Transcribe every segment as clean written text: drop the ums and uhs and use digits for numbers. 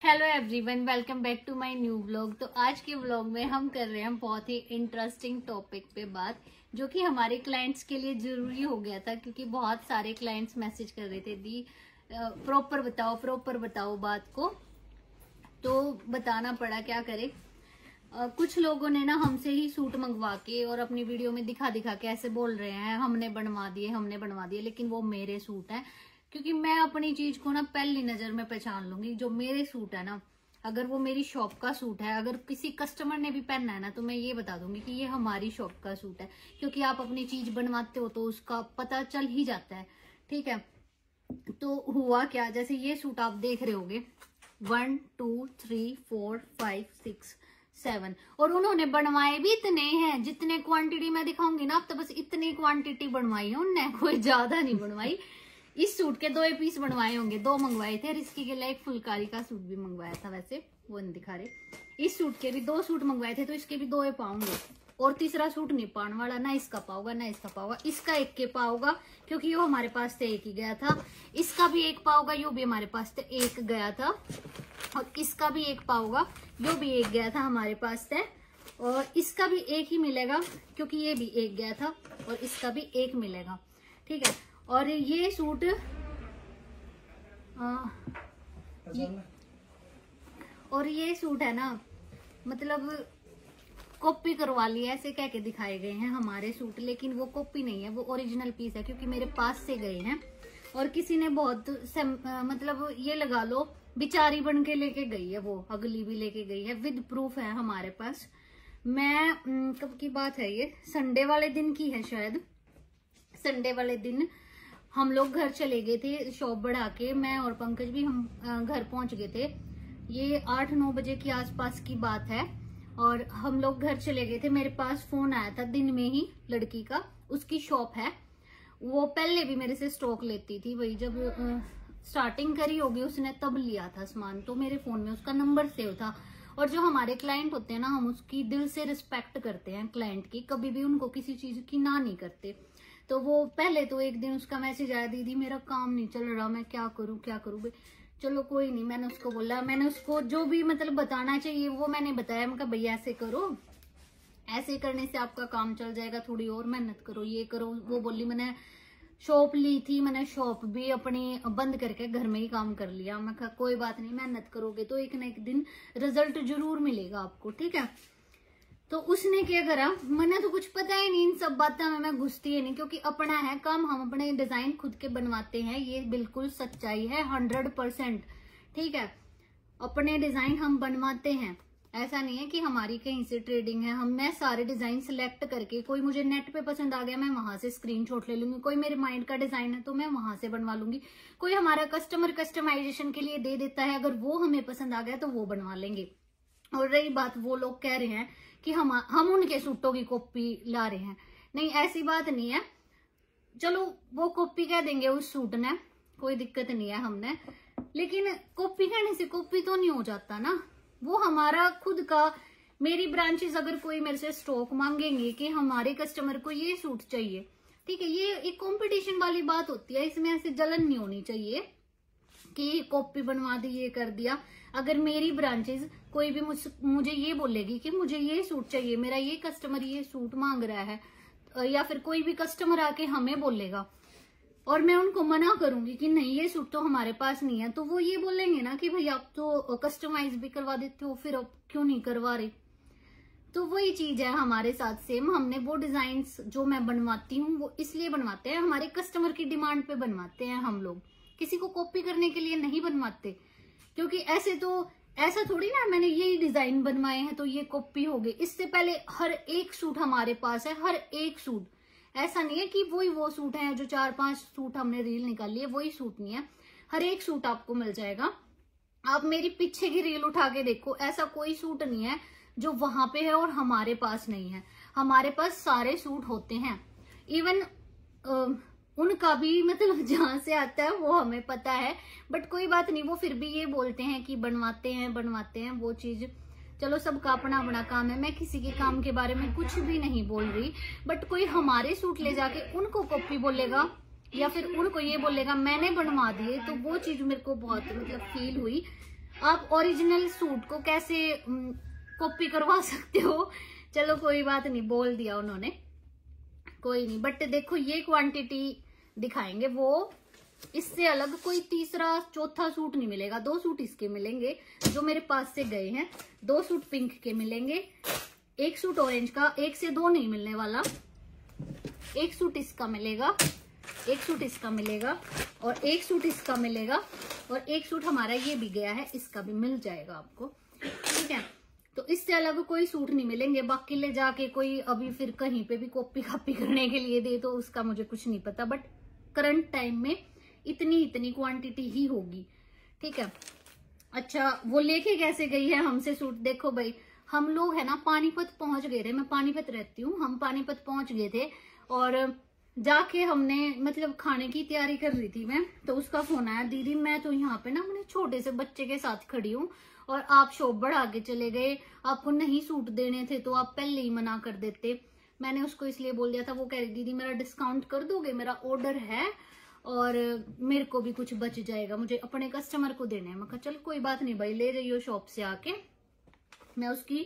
Hello everyone, welcome back to my new vlog. तो आज के व्लॉग में हम कर रहे हैं बहुत ही इंटरेस्टिंग टॉपिक पे बात, जो कि हमारे क्लाइंट्स के लिए जरूरी हो गया था, क्योंकि बहुत सारे क्लाइंट्स मैसेज कर रहे थे दी प्रॉपर बताओ बात को। तो बताना पड़ा, क्या करे। कुछ लोगों ने ना हमसे ही सूट मंगवा के और अपनी वीडियो में दिखा के ऐसे बोल रहे हैं हमने बनवा दिए, लेकिन वो मेरे सूट हैं। क्योंकि मैं अपनी चीज को ना पहली नजर में पहचान लूंगी। जो मेरे सूट है ना, अगर वो मेरी शॉप का सूट है, अगर किसी कस्टमर ने भी पहनना है ना, तो मैं ये बता दूंगी कि ये हमारी शॉप का सूट है। क्योंकि आप अपनी चीज बनवाते हो तो उसका पता चल ही जाता है, ठीक है। तो हुआ क्या, जैसे ये सूट आप देख रहे होगे 1 2 3 4 5 6 7, और उन्होंने बनवाए भी इतने हैं। जितने क्वांटिटी मैं दिखाऊंगी ना, अब तो बस इतनी क्वांटिटी बनवाई है उनने, कोई ज्यादा नहीं बनवाई। इस सूट के 2 पीस बनवाए होंगे, 2 मंगवाए थे। रिस्की के लिए एक फुलकारी का सूट भी मंगवाया था, वैसे वो नहीं दिखा रहे। इस सूट के भी 2 सूट मंगवाए थे, तो इसके भी 2 पाऊंगे। और तीसरा सूट नहीं पाने वाला, ना इसका पाऊंगा ना इसका पाऊंगा। इसका 1 के पाऊंगा, क्योंकि वो हमारे पास से 1 ही गया था। इसका भी 1 पाऊंगा, यो भी हमारे पास से 1 गया था। और इसका भी 1 पाऊंगा, यो भी 1 गया था हमारे पास से। और इसका भी 1 ही मिलेगा, क्योंकि ये भी 1 गया था। और इसका भी 1 मिलेगा, ठीक है। और ये सूट और ये सूट है ना, मतलब कॉपी करवा लिया ऐसे कह के दिखाए गए हैं हमारे सूट, लेकिन वो कॉपी नहीं है, वो ओरिजिनल पीस है। क्योंकि मेरे पास से गए हैं और किसी ने बहुत मतलब ये लगा लो बिचारी बन के लेके गई है, वो अगली भी लेके गई है, विद प्रूफ है हमारे पास। मैं कब की बात है, ये संडे वाले दिन की है शायद। संडे वाले दिन हम लोग घर चले गए थे शॉप बढ़ा के, मैं और पंकज भी हम घर पहुंच गए थे। ये 8-9 बजे की आसपास की बात है। और हम लोग घर चले गए थे, मेरे पास फोन आया था दिन में ही लड़की का। उसकी शॉप है, वो पहले भी मेरे से स्टॉक लेती थी। वही जब स्टार्टिंग करी होगी उसने, तब लिया था सामान। तो मेरे फोन में उसका नंबर सेव था। और जो हमारे क्लाइंट होते हैं ना, हम उसकी दिल से रिस्पेक्ट करते हैं क्लाइंट की, कभी भी उनको किसी चीज की ना नहीं करते। तो वो पहले तो एक दिन उसका मैसेज आया, दीदी मेरा काम नहीं चल रहा, मैं क्या करूं भाई। चलो कोई नहीं, मैंने उसको बोला, मैंने उसको जो भी मतलब बताना चाहिए वो मैंने बताया। मैं कहा भैया ऐसे करो, ऐसे करने से आपका काम चल जाएगा, थोड़ी और मेहनत करो, ये करो। वो बोली मैंने शॉप ली थी, मैंने शॉप भी अपनी बंद करके घर में ही काम कर लिया। मैं कहा कोई बात नहीं, मेहनत करोगे तो एक ना एक दिन रिजल्ट जरूर मिलेगा आपको, ठीक है। तो उसने क्या करा, मैंने तो कुछ पता ही नहीं, इन सब बातों में मैं घुसती ही नहीं। क्योंकि अपना है काम, हम अपने डिजाइन खुद के बनवाते हैं, ये बिल्कुल सच्चाई है 100%, ठीक है। अपने डिजाइन हम बनवाते हैं, ऐसा नहीं है कि हमारी कहीं से ट्रेडिंग है। मैं सारे डिजाइन सिलेक्ट करके, कोई मुझे नेट पे पसंद आ गया मैं वहां से स्क्रीनशॉट ले लूंगी, कोई मेरे माइंड का डिजाइन है तो मैं वहां से बनवा लूंगी, कोई हमारा कस्टमर कस्टमाइजेशन के लिए दे देता है, अगर वो हमें पसंद आ गया तो वो बनवा लेंगे। और रही बात, वो लोग कह रहे हैं कि हम उनके सूटों की कॉपी ला रहे हैं, नहीं ऐसी बात नहीं है। चलो वो कॉपी कह देंगे उस सूट ने, कोई दिक्कत नहीं है हमने। लेकिन कॉपी कहने से कॉपी तो नहीं हो जाता ना, वो हमारा खुद का। मेरी ब्रांचेस अगर कोई मेरे से स्टॉक मांगेंगे कि हमारे कस्टमर को ये सूट चाहिए, ठीक है, ये एक कंपटीशन वाली बात होती है, इसमें ऐसे जलन नहीं होनी चाहिए कि कॉपी बनवा दी, ये कर दिया। अगर मेरी ब्रांचेस कोई भी मुझे ये बोलेगी कि मुझे ये सूट चाहिए, मेरा ये कस्टमर ये सूट मांग रहा है, या फिर कोई भी कस्टमर आके हमें बोलेगा और मैं उनको मना करूंगी कि नहीं ये सूट तो हमारे पास नहीं है, तो वो ये बोलेंगे ना कि भाई आप तो कस्टमाइज भी करवा देते हो, फिर अब क्यों नहीं करवा रहे। तो वही चीज है हमारे साथ सेम। हमने वो डिजाइन जो मैं बनवाती हूँ वो इसलिए बनवाते हैं, हमारे कस्टमर की डिमांड पे बनवाते हैं हम लोग, किसी को कॉपी करने के लिए नहीं बनवाते। क्योंकि ऐसे तो ऐसा थोड़ी ना मैंने यही डिजाइन बनवाए हैं तो ये कॉपी हो गई। इससे पहले हर एक सूट हमारे पास है, हर एक सूट। ऐसा नहीं है कि वही वो सूट है जो 4-5 सूट हमने रील निकाली है, वही सूट नहीं है, हर एक सूट आपको मिल जाएगा। आप मेरी पीछे की रील उठा के देखो, ऐसा कोई सूट नहीं है जो वहां पे है और हमारे पास नहीं है। हमारे पास सारे सूट होते हैं, इवन उनका भी मतलब जहां से आता है वो हमें पता है। बट कोई बात नहीं, वो फिर भी ये बोलते हैं कि बनवाते हैं वो चीज। चलो सबका अपना अपना काम है, मैं किसी के काम के बारे में कुछ भी नहीं बोल रही। बट कोई हमारे सूट ले जाके उनको कॉपी बोलेगा या फिर उनको ये बोलेगा मैंने बनवा दिए, तो वो चीज मेरे को बहुत मतलब फील हुई। आप ओरिजिनल सूट को कैसे कॉपी करवा सकते हो? चलो कोई बात नहीं, बोल दिया उन्होंने, कोई नहीं। बट देखो ये क्वांटिटी दिखाएंगे, वो इससे अलग कोई तीसरा चौथा सूट नहीं मिलेगा। 2 सूट इसके मिलेंगे जो मेरे पास से गए हैं, 2 सूट पिंक के मिलेंगे, 1 सूट ऑरेंज का, 1 से 2 नहीं मिलने वाला, 1 सूट इसका मिलेगा, 1 सूट इसका मिलेगा, और 1 सूट इसका मिलेगा, और 1 सूट हमारा ये भी गया है, इसका भी मिल जाएगा आपको, ठीक है। तो इससे अलग कोई सूट नहीं मिलेंगे। बाकी ले जाके कोई अभी फिर कहीं पे भी कॉपी कापी करने के लिए दे तो उसका मुझे कुछ नहीं पता, बट करंट टाइम में इतनी क्वांटिटी ही होगी, ठीक है। अच्छा, वो लेके कैसे गई है हमसे सूट? देखो भाई, हम लोग है ना पानीपत पहुंच गए थे, मैं पानीपत रहती हूँ, हम पानीपत पहुंच गए थे और जाके हमने मतलब खाने की तैयारी कर रही थी मैं, तो उसका फोन आया, दीदी मैं तो यहाँ पे ना अपने छोटे से बच्चे के साथ खड़ी हूँ और आप शॉप बढ़ा के चले गए, आपको नहीं सूट देने थे तो आप पहले ही मना कर देते। मैंने उसको इसलिए बोल दिया था, वो कह रही दीदी मेरा डिस्काउंट कर दोगे, मेरा ऑर्डर है और मेरे को भी कुछ बच जाएगा, मुझे अपने कस्टमर को देने हैं। मैं कहा चल कोई बात नहीं भाई, ले जाइयो शॉप से आके। मैं उसकी,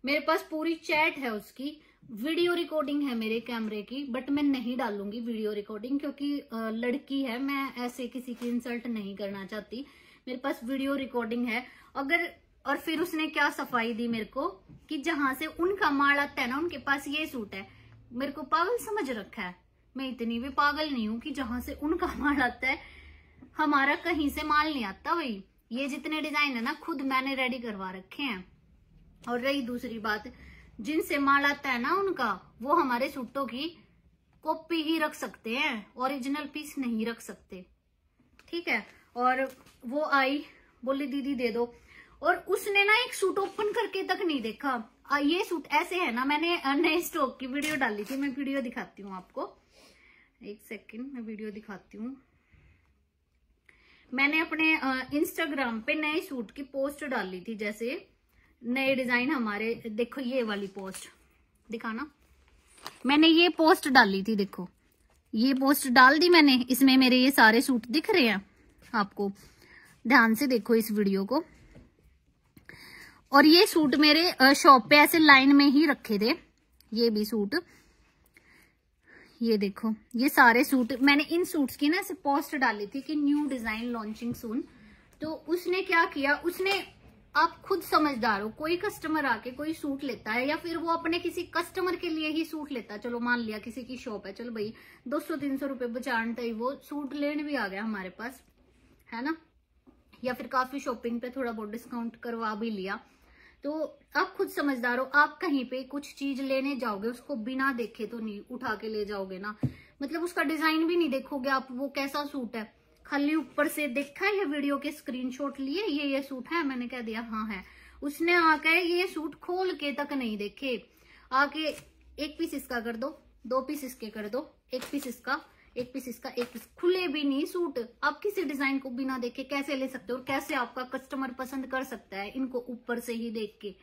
मेरे पास पूरी चैट है उसकी, वीडियो रिकॉर्डिंग है मेरे कैमरे की, बट मैं नहीं डालूंगी वीडियो रिकॉर्डिंग क्योंकि लड़की है, मैं ऐसे किसी की इंसल्ट नहीं करना चाहती। मेरे पास वीडियो रिकॉर्डिंग है। अगर, और फिर उसने क्या सफाई दी मेरे को कि जहां से उनका माल आता है ना, उनके पास ये सूट है। मेरे को पागल समझ रखा है? मैं इतनी भी पागल नहीं हूं कि जहां से उनका माल आता है, हमारा कहीं से माल नहीं आता भाई। ये जितने डिजाइन है ना खुद मैंने रेडी करवा रखे हैं। और रही दूसरी बात, जिनसे माल आता है ना उनका, वो हमारे सूटों की कॉपी ही रख सकते हैं, ओरिजिनल पीस नहीं रख सकते, ठीक है। और वो आई, बोली दीदी दे दो, और उसने ना एक सूट ओपन करके तक नहीं देखा। ये सूट ऐसे है ना, मैंने नए स्टॉक की वीडियो डाली थी, मैं वीडियो दिखाती हूँ आपको, एक सेकंड मैं वीडियो दिखाती हूँ। मैंने अपने इंस्टाग्राम पे नए सूट की पोस्ट डाली थी, जैसे नए डिजाइन हमारे, देखो ये वाली पोस्ट दिखाना, मैंने ये पोस्ट डाली थी, देखो ये पोस्ट डाल दी मैंने, इसमें मेरे ये सारे सूट दिख रहे हैं आपको, ध्यान से देखो इस वीडियो को। और ये सूट मेरे शॉप पे ऐसे लाइन में ही रखे थे, ये भी सूट, ये देखो ये सारे सूट मैंने इन सूट्स की ना ऐसे पोस्ट डाली थी कि न्यू डिजाइन लॉन्चिंग सून। तो उसने क्या किया, उसने, आप खुद समझदार हो, कोई कस्टमर आके कोई सूट लेता है या फिर वो अपने किसी कस्टमर के लिए ही सूट लेता है, चलो मान लिया किसी की शॉप है, चलो भाई 200-300 रुपए बचाने ही वो सूट लेने भी आ गया हमारे पास, है ना, या फिर काफी शॉपिंग पे थोड़ा बहुत डिस्काउंट करवा भी लिया। तो आप खुद समझदार हो, आप कहीं पे कुछ चीज लेने जाओगे उसको बिना देखे तो नहीं उठा के ले जाओगे ना, मतलब उसका डिजाइन भी नहीं देखोगे आप, वो कैसा सूट है, खाली ऊपर से देखा है, ये वीडियो के स्क्रीनशॉट लिए ये सूट है, मैंने कह दिया हाँ है। उसने आके ये सूट खोल के तक नहीं देखे, आके 1 पीस इसका कर दो, 2 पीस इसके कर दो, 1 पीस इसका, 1 पीस इसका, 1 पीस, खुले भी नहीं सूट। आप किसी डिजाइन को बिना देखे कैसे ले सकते हो, और कैसे आपका कस्टमर पसंद कर सकता है इनको ऊपर से ही देख के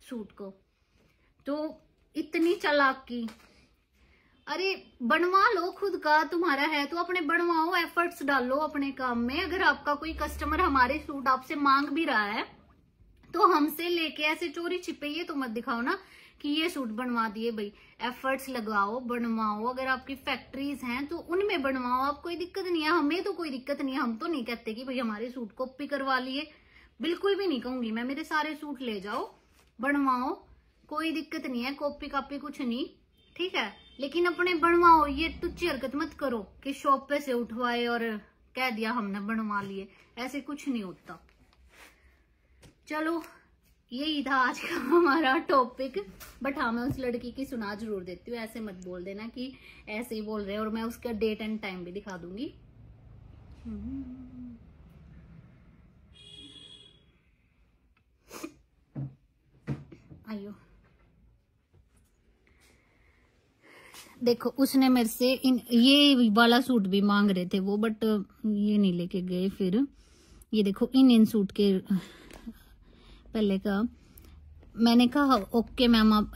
सूट को? तो इतनी चालाकी, अरे बनवा लो खुद का, तुम्हारा है तो अपने बनवाओ, एफर्ट्स डालो अपने काम में। अगर आपका कोई कस्टमर हमारे सूट आपसे मांग भी रहा है तो हमसे लेके ऐसे चोरी छिपे ये तो मत दिखाओ ना कि ये सूट बनवा दिए भाई। एफर्ट्स लगाओ, बनवाओ, अगर आपकी फैक्ट्रीज हैं तो उनमें बनवाओ, आप कोई दिक्कत नहीं है, हमें तो कोई दिक्कत नहीं है। हम तो नहीं कहते कि भाई हमारे सूट कॉपी करवा लिए, बिल्कुल भी नहीं कहूंगी मैं, मेरे सारे सूट ले जाओ, बनवाओ, कोई दिक्कत नहीं है, कॉपी कापी कुछ नहीं, ठीक है। लेकिन अपने बनवाओ, ये तुच्ची हरकत मत करो कि शॉप पे से उठवाए और कह दिया हमने बनवा लिए, ऐसे कुछ नहीं होता। चलो यही था आज का हमारा टॉपिक, बट हाँ मैं उस लड़की की सुना जरूर देती हूँ, ऐसे मत बोल देना कि ऐसे ही बोल रहे हैं, और मैं उसका डेट एंड टाइम भी दिखा दूंगी। आइयो देखो, उसने मेरे से ये वाला सूट भी मांग रहे थे वो, बट ये नहीं लेके गए। फिर ये देखो इन सूट के पहले का, मैंने कहा ओके मैम आप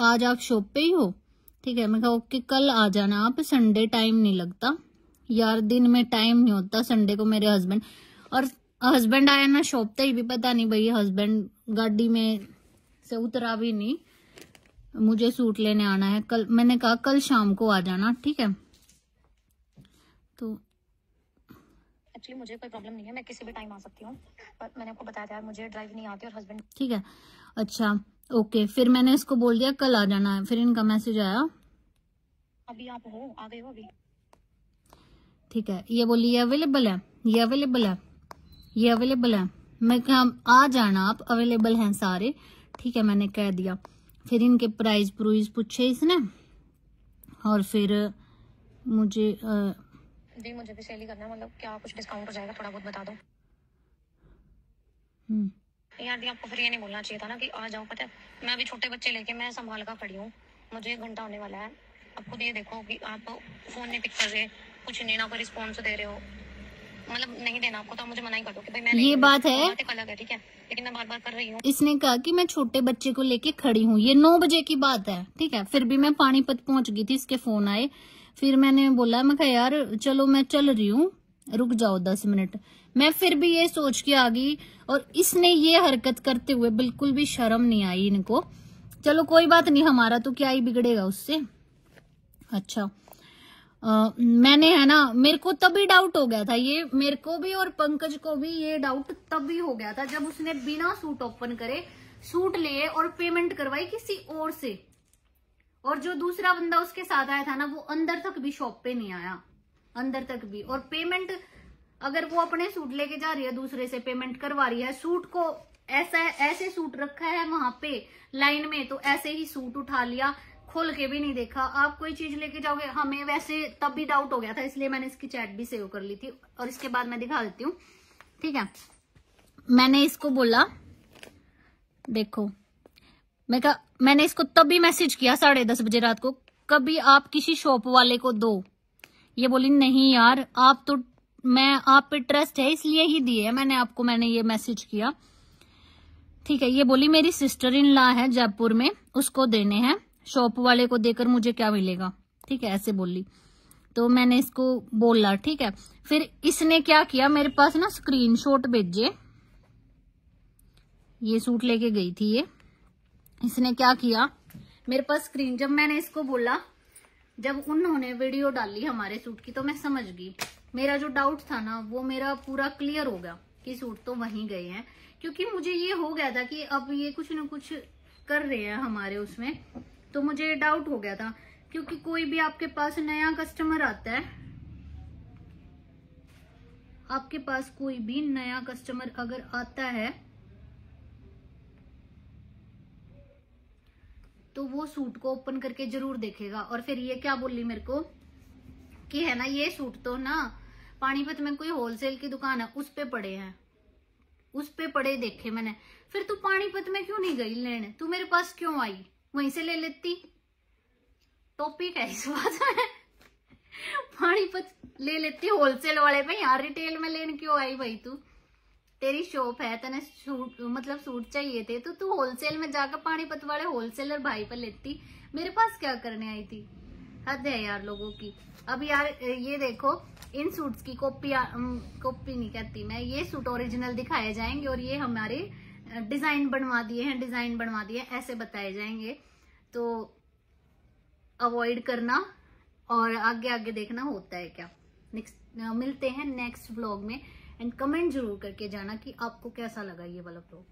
आज आप शॉप पे ही हो, ठीक है। मैं कहा ओके कल आ जाना आप, संडे टाइम नहीं लगता यार, दिन में टाइम नहीं होता संडे को मेरे हस्बैंड, और हस्बैंड आया ना शॉप तक भी पता नहीं भाई, हस्बैंड गाड़ी में से उतरा भी नहीं। मुझे सूट लेने आना है कल, मैंने कहा कल शाम को आ जाना, ठीक है। तो एक्चुअली मुझे कोई प्रॉब्लम नहीं है, मैं किसी भी टाइम आ सकती हूँ, पर मैंने आपको बताया था यार मुझे ड्राइव नहीं आती और हस्बैंड। ठीक है, अच्छा ओके, फिर मैंने इसको बोल दिया कल आ जाना है। फिर इनका मैसेज आया, अभी आप हो आ गए हो अभी, ठीक है। ये बोली ये अवेलेबल है, ये अवेलेबल है, ये अवेलेबल है। मैं कहा आ जाना आप, अवेलेबल हैं सारे, ठीक है, मैंने कह दिया। फिर इनके प्राइस प्रूइस पूछे इसने, और फिर मुझे जी मुझे भी सेल ही करना है, मतलब क्या कुछ डिस्काउंट हो जाएगा, थोड़ा बहुत बता दो। यार दी आपको फिर ये नहीं बोलना चाहिए था ना कि आ जाओ, पता है मैं अभी छोटे बच्चे लेके मैं संभाल कर खड़ी हूँ, मुझे 1 घंटा होने वाला है। अब खुद ये देखो कि आप फोन नहीं पिक कर रहे, कुछ नहीं ना कोई रिस्पॉन्स दे रहे हो, मतलब नहीं देना आपको तो मुझे मना ही कर दो कि भाई मैं नहीं, ये बात है, बात एक अलग है, ठीक है, लेकिन मैं बार बार कर रही हूँ। इसने कहा कि मैं छोटे बच्चे को लेके खड़ी हूँ, ये 9 बजे की बात है, ठीक है। फिर भी मैं पानीपत पहुंच गई थी, इसके फोन आए। फिर मैंने बोला, मैं कहा यार चलो मैं चल रही हूँ, रुक जाओ 10 मिनट। मैं फिर भी ये सोच के आ गई, और इसने ये हरकत करते हुए बिल्कुल भी शर्म नहीं आई इनको। चलो कोई बात नहीं, हमारा तो क्या ही बिगड़ेगा उससे। अच्छा मैंने है ना, मेरे को तभी डाउट हो गया था, ये मेरे को भी और पंकज को भी ये डाउट तभी हो गया था जब उसने बिना सूट ओपन करे सूट लिए और पेमेंट करवाई किसी और से। और जो दूसरा बंदा उसके साथ आया था ना, वो अंदर तक भी शॉप पे नहीं आया, अंदर तक भी। और पेमेंट अगर वो अपने सूट लेके जा रही है, दूसरे से पेमेंट करवा रही है, सूट को ऐसे सूट रखा है वहां पे लाइन में, तो ऐसे ही सूट उठा लिया, खोल के भी नहीं देखा। आप कोई चीज लेके जाओगे, हमें वैसे तब भी डाउट हो गया था, इसलिए मैंने इसकी चैट भी सेव कर ली थी, और इसके बाद मैं दिखा देती हूँ, ठीक है। मैंने इसको बोला देखो, मैंने इसको तभी मैसेज किया 10:30 बजे रात को, कभी आप किसी शॉप वाले को दो। ये बोली नहीं यार, आप तो, मैं आप पे ट्रस्ट है इसलिए ही दिए है मैंने आपको, मैंने ये मैसेज किया, ठीक है। ये बोली मेरी सिस्टर इन लॉ है जयपुर में, उसको देने हैं, शॉप वाले को देकर मुझे क्या मिलेगा, ठीक है, ऐसे बोली। तो मैंने इसको बोला ठीक है। फिर इसने क्या किया, मेरे पास ना स्क्रीनशॉट भेजे, ये सूट लेके गई थी ये, इसने क्या किया मेरे पास स्क्रीन, जब मैंने इसको बोला, जब उन्होंने वीडियो डाली हमारे सूट की, तो मैं समझ गई, मेरा जो डाउट था ना वो मेरा पूरा क्लियर हो गया कि सूट तो वहीं गए हैं। क्योंकि मुझे ये हो गया था कि अब ये कुछ ना कुछ कर रहे हैं हमारे उसमें, तो मुझे डाउट हो गया था। क्योंकि कोई भी आपके पास नया कस्टमर आता है, आपके पास कोई भी नया कस्टमर अगर आता है तो वो सूट को ओपन करके जरूर देखेगा। और फिर ये क्या बोली मेरे को कि है ना, ये सूट तो ना पानीपत में कोई होलसेल की दुकान है उस पे पड़े हैं, उस पे पड़े देखे मैंने। फिर तू पानीपत में क्यों नहीं गई लेने, तू मेरे पास क्यों आई, वहीं से ले लेती। टॉपिक है इस बात में, पानीपत ले लेती होलसेल वाले पे, यहाँ रिटेल में लेने क्यों आई भाई तू, तेरी शॉप है, तेने सूट मतलब सूट चाहिए थे तो तू होलसेल में जाकर पानीपत वाले होलसेलर भाई पर लेती, मेरे पास क्या करने आई थी। हद है यार लोगों की। अब यार ये देखो, इन सूट्स की कॉपी नहीं कहती मैं, ये सूट ओरिजिनल दिखाए जाएंगे और ये हमारे डिजाइन बनवा दिए हैं, डिजाइन बनवा दिए ऐसे बताए जाएंगे। तो अवॉइड करना और आगे आगे देखना होता है क्या। नेक्स्ट मिलते हैं नेक्स्ट व्लॉग में, एंड कमेंट जरूर करके जाना कि आपको कैसा लगा ये वाला व्लॉग।